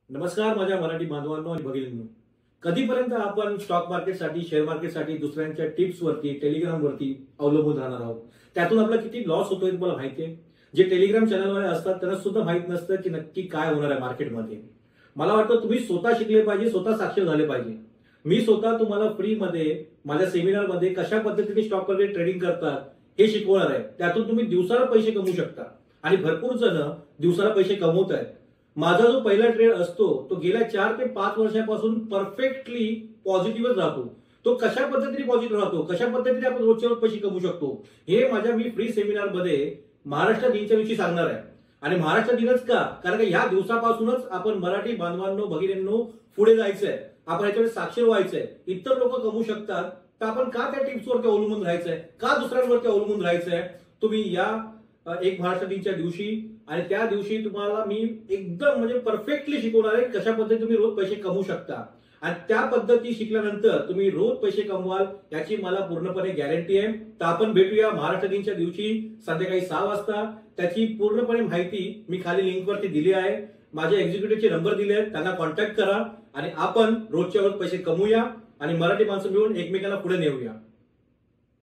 नमस्कार माझ्या मराठी बांधवांनो आणि भगिनींनो. कधीपर्यंत आपण स्टॉक मार्केटसाठी शेअर मार्केटसाठी दुसऱ्यांच्या टिप्सवरती टेलिग्रामवरती अवलंबून राहणार आहोत. त्यातून आपला किती लॉस होतोय तुम्हाला माहिती आहे. जे टेलिग्राम चॅनलवाले असतात त्यांना सुद्धा माहित नसतं की नक्की काय होणार आहे मार्केटमध्ये. मला वाटतं तुम्ही स्वतः शिकले पाहिजे, स्वतः साक्षर झाले पाहिजे. मी स्वतः तुम्हाला फ्रीमध्ये माझ्या सेमिनारमध्ये कशा पद्धतीने स्टॉक मार्केट ट्रेडिंग करतात हे शिकवणार आहे. त्यातून तुम्ही दिवसाला पैसे कमवू शकता आणि भरपूर जण दिवसाला पैसे कमवत आहेत. माझा जो पहिला ट्रेड असतो तो गेल्या 4 ते 5 वर्षापासून परफेक्टली पॉझिटिव्हच राहतो. तो कशा पद्धतीने पॉझिटिव्ह राहतो, कशा पद्धतीने आपण रोजच्या रोज पैसे कमवू शकतो हे माझ्या मी फ्री सेमिनारमध्ये महाराष्ट्र दिनच्या दिवशी सांगणार आहे. आणि महाराष्ट्र दिनच का? कारण का या दिवसापासूनच आपण मराठी बांधवांनो भगिनींनो पुढे जायचंय. आपण याच्यावर साक्षर व्हायचंय. इतर लोक कमवू शकतात तर आपण का त्या टिप्सवरती अवलंबून राहायचंय, का दुसऱ्यांवरती अवलंबून राहायचंय. तुम्ही या एक महाराष्ट्र दिनच्या दिवशी आणि त्या दिवशी तुम्हाला मी एकदम म्हणजे परफेक्टली शिकवणार आहे कशा पद्धतीने तुम्ही रोज पैसे कमवू शकता. आणि त्या पद्धती शिकल्यानंतर तुम्ही रोज पैसे कमवाल याची मला पूर्णपणे गॅरंटी आहे. तर आपण भेटूया महाराष्ट्र दिनच्या दिवशी संध्याकाळी 6 वाजता. त्याची पूर्णपणे माहिती मी खाली लिंकवरती दिली आहे. माझ्या एक्झिक्युटिव्हचे नंबर दिले आहेत, त्यांना कॉन्टॅक्ट करा आणि आपण रोजच्या रोज पैसे कमवूया आणि मराठी माणसं मिळून एकमेकांना पुढे नेऊया.